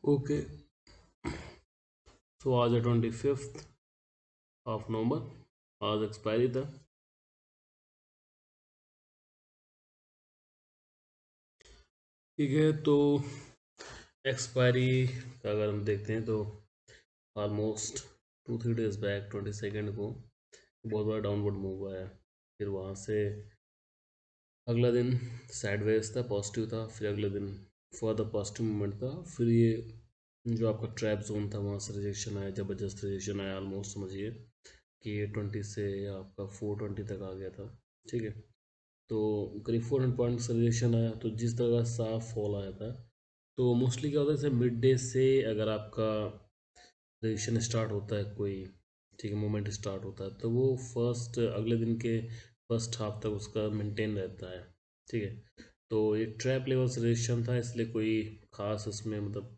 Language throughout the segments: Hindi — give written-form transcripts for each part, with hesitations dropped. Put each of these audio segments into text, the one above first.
ओके, तो आज है 25 ऑफ नवंबर, आज एक्सपायरी था। ठीक है, तो एक्सपायरी का अगर हम देखते हैं तो ऑलमोस्ट 2-3 डेज बैक 22 को बहुत बड़ा डाउनवर्ड मूव आया। फिर वहाँ से अगला दिन साइडवेज था, पॉजिटिव था, फिर अगले दिन फर्दर पॉजिटिव मूवमेंट था। फिर ये जो आपका ट्रैप जोन था वहाँ से रिजेक्शन आया, ज़बरदस्त रिजेक्शन आया, ऑलमोस्ट समझिए कि 20 से आपका 420 तक आ गया था। ठीक है, तो करीब 400 पॉइंट सजेशन आया। तो जिस तरह का साफ फॉल आया था, तो मोस्टली क्या होता है, जैसे मिड डे से अगर आपका सजेशन स्टार्ट होता है कोई, ठीक है, मूवमेंट स्टार्ट होता है, तो वो फर्स्ट अगले दिन के फर्स्ट हाफ तक उसका मेंटेन रहता है। ठीक है, तो एक ट्रैप लेवल सजेशन था, इसलिए कोई खास उसमें मतलब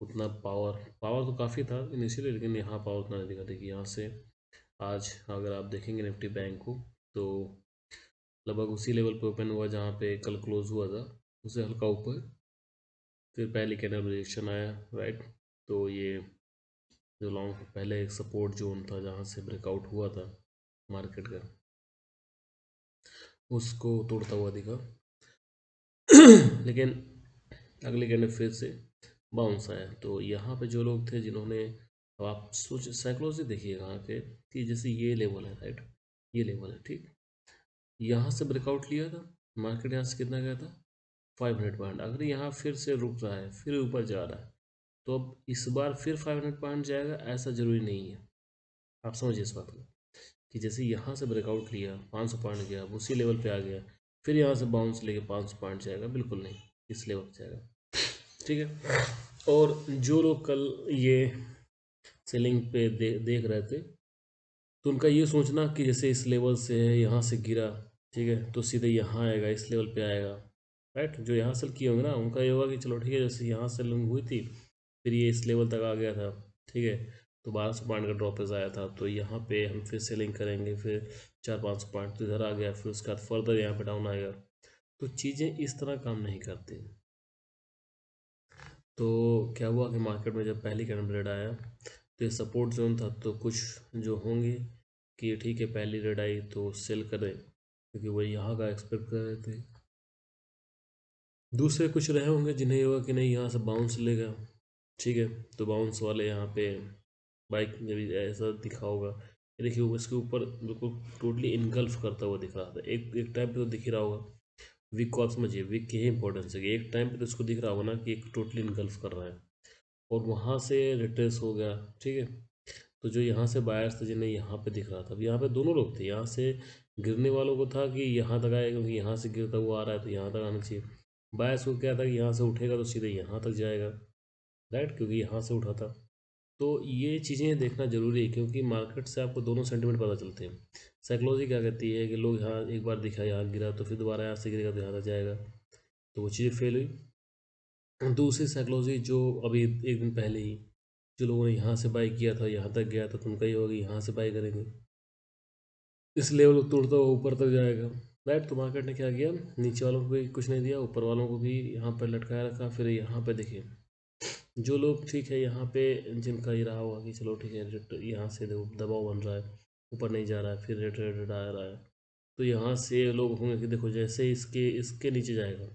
उतना पावर पावर तो काफ़ी था इनिशियली, लेकिन यहाँ पावर उतना नहीं दिखा। देखिए यहाँ से आज अगर आप देखेंगे निफ्टी बैंक को, तो लगभग उसी लेवल पे ओपन हुआ जहाँ पे कल क्लोज हुआ था, उससे हल्का ऊपर। फिर पहली कैंडल रिजेक्शन आया, राइट। तो ये जो लॉन्ग पहले एक सपोर्ट जोन था जहाँ से ब्रेकआउट हुआ था मार्केट का, उसको तोड़ता हुआ दिखा। लेकिन अगली कैंडल फिर से बाउंस आया। तो यहाँ पे जो लोग थे जिन्होंने, अब आप सोच साइकोलॉजी देखिए यहाँ पे कि जैसे ये लेवल है, राइट, ये लेवल है, ठीक, यहाँ से ब्रेकआउट लिया था मार्केट, यहाँ से कितना गया था 500 पॉइंट। अगर यहाँ फिर से रुक रहा है, फिर ऊपर जा रहा है, तो अब इस बार फिर 500 पॉइंट जाएगा ऐसा ज़रूरी नहीं है। आप समझिए इस बात को कि जैसे यहाँ से ब्रेकआउट लिया 500 पॉइंट गया, अब उसी लेवल पे आ गया, फिर यहाँ से बाउंस लेके 500 पॉइंट जाएगा, बिल्कुल नहीं, इस लेवल पे जाएगा। ठीक है, और जो लोग कल ये सेलिंग पे देख रहे थे, तो उनका ये सोचना कि जैसे इस लेवल से है, यहाँ से गिरा, ठीक है, तो सीधे यहाँ आएगा, इस लेवल पे आएगा, राइट। जो यहाँ सेल किए होंगे ना, उनका ये होगा कि चलो ठीक है, जैसे यहाँ सेलिंग हुई थी, फिर ये इस लेवल तक आ गया था, ठीक है, तो 1200 पॉइंट का ड्रॉपेज आया था, तो यहाँ पे हम फिर सेलिंग करेंगे, फिर 400-500 पॉइंट तो इधर आ गया, फिर उसके बाद फर्दर यहाँ पे डाउन आएगा। तो चीज़ें इस तरह काम नहीं करती। तो क्या हुआ कि मार्केट में जब पहली कैंडल रेड आया, तो ये सपोर्ट जोन था, तो कुछ जो होंगे कि ठीक है पहली रेड आई तो सेल करें, क्योंकि वही यहाँ का एक्सपेक्ट कर रहे थे। दूसरे कुछ रहे होंगे जिन्हें ये होगा कि नहीं यहाँ से बाउंस लेगा, ठीक है, तो बाउंस वाले यहाँ पे बाइक में भी ऐसा दिखा होगा। ये देखिए इसके ऊपर बिल्कुल टोटली इनगल्फ करता हुआ दिख रहा था, एक एक टाइम पे तो दिख ही रहा होगा। वीक को आप समझिए, वीक की ही इंपॉर्टेंस है कि एक टाइम पे तो इसको दिख रहा होगा ना कि एक टोटली इनगल्फ कर रहा है, और वहाँ से रिट्रेस हो गया। ठीक है, तो जो यहाँ से बायर्स थे जिन्हें यहाँ पे दिख रहा था, अब यहाँ पे दोनों लोग थे, यहाँ से गिरने वालों को था कि यहाँ तक आएगा, क्योंकि यहाँ से गिरता हुआ आ रहा है तो यहाँ तक आना चाहिए। बायर्स को क्या था कि यहाँ से उठेगा तो सीधे यहाँ तक जाएगा, राइट, क्योंकि यहाँ से उठा था। तो ये चीज़ें देखना जरूरी है, क्योंकि मार्केट से आपको दोनों सेंटीमेंट पता चलते हैं। साइकोलॉजी क्या कहती है कि लोग यहाँ एक बार दिखा, यहाँ गिरा, तो फिर दोबारा यहाँ से गिरेगा तो यहाँ तक जाएगा, तो वो चीज़ें फेल हुई। दूसरी साइकोलॉजी जो अभी एक दिन पहले ही जो लोगों ने यहाँ से बाई किया था यहाँ तक गया, तो तुमका ये होगा यहाँ से बाई करेंगे, इस लेवल को तोड़ता हुआ ऊपर तक जाएगा, राइट। तो मार्केट ने क्या किया, नीचे वालों को भी कुछ नहीं दिया, ऊपर वालों को भी यहाँ पर लटकाया रखा। फिर यहाँ पे देखिए जो लोग, ठीक है, यहाँ पे जिनका ये रहा होगा कि चलो ठीक है, यहाँ से देखो दबाव बन रहा है, ऊपर नहीं जा रहा है, फिर रेट रेट आ रहा है, तो यहाँ से लोग होंगे कि देखो जैसे इसके इसके नीचे जाएगा,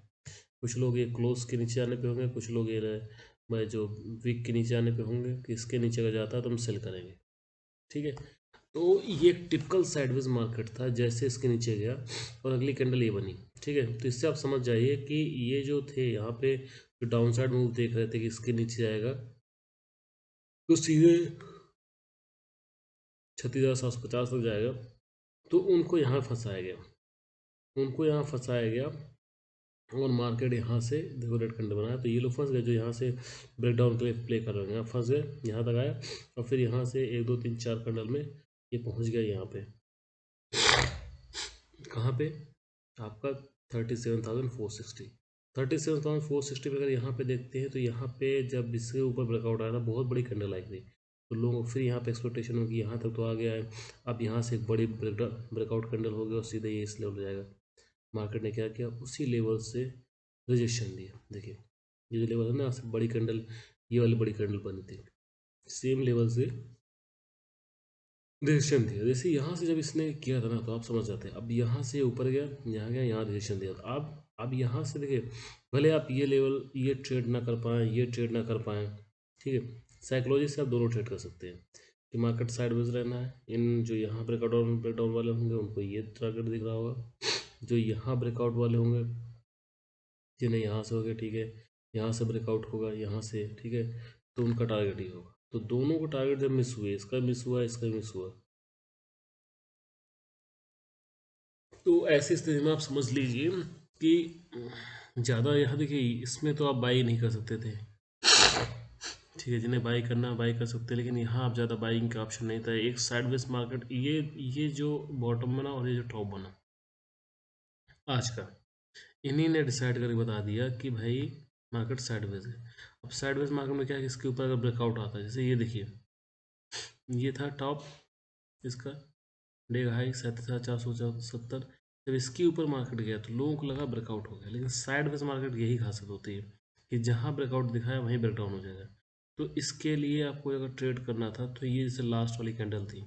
कुछ लोग ये क्लोज के नीचे आने पे होंगे, कुछ लोग ये मैं जो वीक के नीचे आने पे होंगे कि इसके नीचे का जाता है तो हम सेल करेंगे। ठीक है, तो ये एक टिपिकल साइडवेज मार्केट था, जैसे इसके नीचे गया और अगली कैंडल ये बनी। ठीक है, तो इससे आप समझ जाइए कि ये जो थे यहाँ पे जो डाउन साइड मूव देख रहे थे कि इसके नीचे जाएगा तो सीधे 36,750 तक जाएगा, तो उनको यहाँ फंसाया गया, उनको यहाँ फंसाया गया। और मार्केट यहाँ से देखो रेड कैंडल बनाया, तो ये लोग फंस गए जो यहाँ से ब्रेकडाउन के लिए प्ले कर रहे हैं, यहाँ फंस गए, यहाँ तक आया, और फिर यहाँ से 1 2 3 4 कैंडल में ये पहुँच गया यहाँ पे, कहाँ पे, आपका 37,460। 37,460 पे अगर यहाँ पे देखते हैं, तो यहाँ पे जब इसके ऊपर ब्रेकआउट आया था, बहुत बड़ी कैंडल आई थी, तो लोगों को फिर यहाँ पे एक्सपेक्टेशन होगी यहाँ तक तो आ गया है, अब यहाँ से एक बड़ी ब्रेकआउट कैंडल हो गया और सीधे ये इस लेवल जाएगा। मार्केट ने क्या किया, उसी लेवल से रिजेक्शन दिया। देखिए ये जो लेवल है ना, सबसे बड़ी कैंडल, ये वाली बड़ी कैंडल बनी थी, सेम लेवल से रेजिस्टेंस दिया। जैसे यहाँ से जब इसने किया था ना, तो आप समझ जाते हैं। अब यहाँ से ऊपर गया, यहाँ गया, यहाँ रेजिस्टेंस दिया था। अब यहाँ से देखिए, भले आप ये लेवल, ये ट्रेड ना कर पाएँ, ये ट्रेड ना कर पाएँ, ठीक है, साइकोलॉजी से आप दोनों ट्रेड कर सकते हैं कि मार्केट साइडवेज रहना है। इन जो यहाँ ब्रेकआउट वाले होंगे उनको ये टारगेट दिख रहा होगा, जो यहाँ ब्रेकआउट वाले होंगे जिन्हें यहाँ से हो गया, ठीक है, यहाँ से ब्रेकआउट होगा, यहाँ से, ठीक है, तो उनका टारगेट ही होगा। तो दोनों को टारगेट जब मिस हुए, इसका मिस हुआ, इसका मिस हुआ, तो ऐसी स्थिति में आप समझ लीजिए कि ज़्यादा, यहाँ देखिए, इसमें तो आप बाई नहीं कर सकते थे, ठीक है, जिन्हें बाई करना बाई कर सकते, लेकिन यहाँ आप ज़्यादा बाइंग का ऑप्शन नहीं था। एक साइडवेज मार्केट, ये जो बॉटम बना और ये जो टॉप बना आज का, इन्हीं ने डिसाइड करके बता दिया कि भाई मार्केट साइडवेज है। अब साइडवेज मार्केट में क्या है कि इसके ऊपर अगर ब्रेकआउट आता है, जैसे ये देखिए, ये था टॉप इसका, डे हाई 37,470, जब इसके ऊपर मार्केट गया तो लोगों को लगा ब्रेकआउट हो गया। लेकिन साइडवेज मार्केट की यही खासियत होती है कि जहाँ ब्रेकआउट दिखाया वहीं ब्रेकडाउन हो जाएगा। तो इसके लिए आपको अगर ट्रेड करना था तो ये जैसे लास्ट वाली कैंडल थी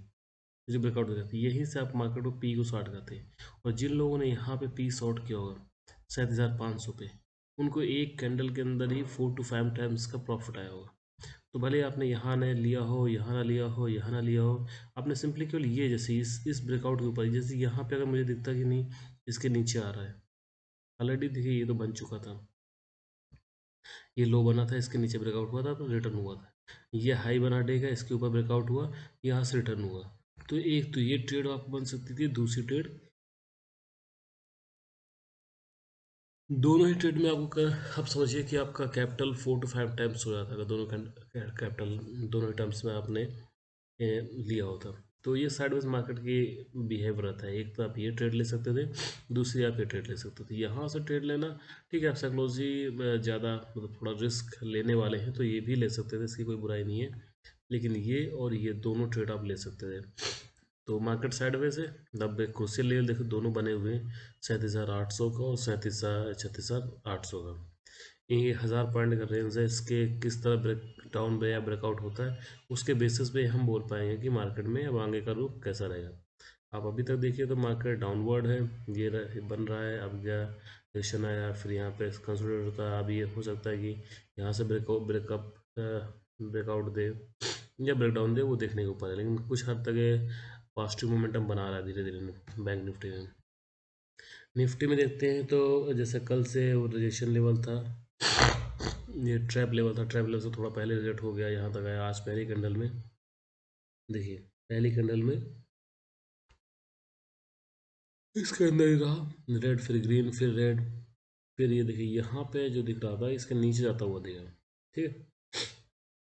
जो ब्रेकआउट हो जाती है, यहीं से आप मार्केट को पी को शॉर्ट करते हैं। और जिन लोगों ने यहाँ पे पी शॉर्ट किया होगा 7,500 पे, उनको एक कैंडल के अंदर ही 4 to 5 टाइम्स का प्रॉफिट आया होगा। तो भले आपने यहाँ ना लिया हो, यहाँ ना लिया हो, यहाँ ना लिया हो, आपने सिंपली केवल ये, जैसे इस ब्रेकआउट के ऊपर, जैसे यहाँ पे अगर मुझे दिखता कि नहीं इसके नीचे आ रहा है, ऑलरेडी देखिए ये तो बन चुका था, ये लो बना था, इसके नीचे ब्रेकआउट हुआ था तो रिटर्न हुआ था। ये हाई बना देगा, इसके ऊपर ब्रेकआउट हुआ, यहाँ से रिटर्न हुआ। तो एक तो ये ट्रेड आपको बन सकती थी, दूसरी ट्रेड, दोनों ही ट्रेड में आपको आप समझिए कि आपका कैपिटल 4 to 5 टाइम्स हो जाता है, दोनों कैपिटल दोनों ही टर्म्स में आपने लिया होता। तो ये साइडवेज मार्केट की बिहेव रहता है। एक तो आप ये ट्रेड ले सकते थे, दूसरी आप ये ट्रेड ले सकते थे। यहाँ से ट्रेड लेना ठीक है, आप साइकोलॉजी ज़्यादा मतलब थोड़ा रिस्क लेने वाले हैं तो ये भी ले सकते थे, इसकी कोई बुराई नहीं है। लेकिन ये और ये दोनों ट्रेड आप ले सकते थे। तो मार्केट साइडवेज है। अब क्रूशियल लेवल देखो, दोनों बने हुए हैं 37,800 का और 36,800 का। ये 1000 पॉइंट का रेंज है। इसके किस तरह ब्रेक डाउन या ब्रेकआउट होता है उसके बेसिस पे हम बोल पाएंगे कि मार्केट में अब आगे का रुख कैसा रहेगा। आप अभी तक देखिए तो मार्केट डाउनवर्ड है, ये बन रहा है। अब क्या सेशन आया, फिर यहाँ पे कंसोलिडेट होता है। अब ये हो सकता है कि यहाँ से ब्रेकआउट दे या ब्रेकडाउन दे, वो देखने के ऊपर है। लेकिन कुछ हद तक पॉजिटिव मोमेंटम बना रहा है धीरे धीरे बैंक निफ्टी में। निफ्टी में देखते हैं तो जैसे कल से वो रिजेक्शन लेवल था, ये ट्रैप लेवल था, ट्रैप लेवल से थोड़ा पहले रिजेक्ट हो गया, यहाँ तक आया। आज पहली कैंडल में देखिए, पहली कैंडल में इसके अंदर ही रहा, रेड फिर ग्रीन फिर रेड, फिर ये देखिए यहाँ पे जो दिख रहा था इसके नीचे जाता हुआ दिखा, ठीक है।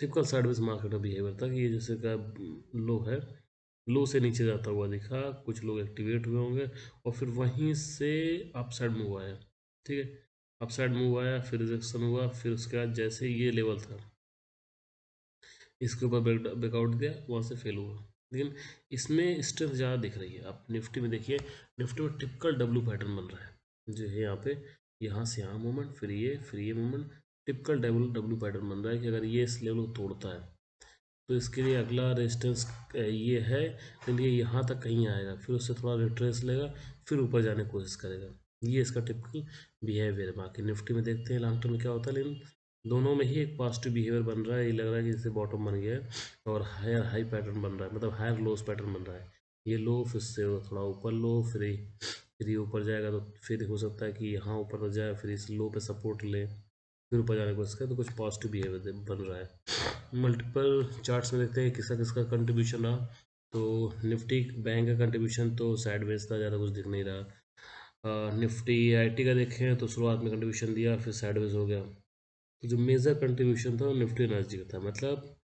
टिपिकल साइडवेज मार्केट का बिहेवियर था कि ये जैसे का लो है, लो से नीचे जाता हुआ दिखा, कुछ लोग एक्टिवेट हुए होंगे और फिर वहीं से अप साइड मूव आया, ठीक है। अप साइड मूव आया, फिर रिजेक्शन हुआ, फिर उसके बाद जैसे ये लेवल था इसके ऊपर ब्रेकआउट दिया, वहाँ से फेल हुआ। लेकिन इसमें स्ट्रेंथ ज़्यादा दिख रही है। आप निफ्टी में देखिए, निफ्टी में टिपिकल डब्लू पैटर्न बन रहा है जो है यहाँ पे, यहाँ से यहाँ मूवमेंट, फिर ये मूवमेंट, टिपिकल डब्लू पैटर्न बन रहा है कि अगर ये इस लेवल को तोड़ता है तो इसके लिए अगला रेजिस्टेंस ये है, लेकिन ये यहाँ तक कहीं आएगा, फिर उससे थोड़ा रिट्रेस लेगा, फिर ऊपर जाने की कोशिश करेगा। ये इसका टिपिकल बिहेवियर है। बाकी निफ्टी में देखते हैं लॉन्ग टर्म में क्या होता है, लेकिन दोनों में ही एक पॉजिटिव बिहेवियर बन रहा है। ये लग रहा है कि जैसे बॉटम बन गया है और हायर हाई पैटर्न बन रहा है, मतलब हायर लोस पैटर्न बन रहा है। ये लो, फिर से थोड़ा ऊपर लो, फिर ये ऊपर जाएगा तो फिर हो सकता है कि यहाँ ऊपर न जाए, फिर इस लो पे सपोर्ट ले, फिर ऊपर जाने की कोशिश करे, तो कुछ पॉजिटिव बिहेवियर बन रहा है। मल्टीपल चार्ट्स में देखते हैं किसका किसका कंट्रीब्यूशन रहा। तो निफ्टी बैंक का कंट्रीब्यूशन तो साइडवेज था, ज़्यादा कुछ दिख नहीं रहा। निफ्टी आईटी का देखें तो शुरुआत में कंट्रीब्यूशन दिया, फिर साइडवेज हो गया। तो जो मेजर कंट्रीब्यूशन था वो निफ्टी एनर्जी का था, मतलब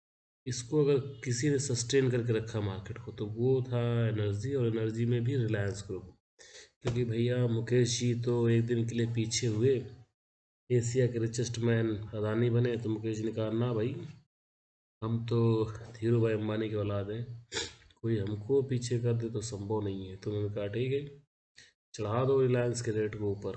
इसको अगर किसी ने सस्टेन करके रखा मार्केट को तो वो था एनर्जी, और एनर्जी में भी रिलायंस ग्रुप। क्योंकि भैया मुकेश जी तो एक दिन के लिए पीछे हुए, एशिया के रिचेस्ट मैन अदानी बने, तो मुकेश जी ने कहा ना भाई, हम तो धीरू भाई अंबानी के औलाद हैं, कोई हमको पीछे कर दे तो संभव नहीं है। तो उन्होंने कहा ठीक है, चढ़ा दो रिलायंस के रेट को ऊपर।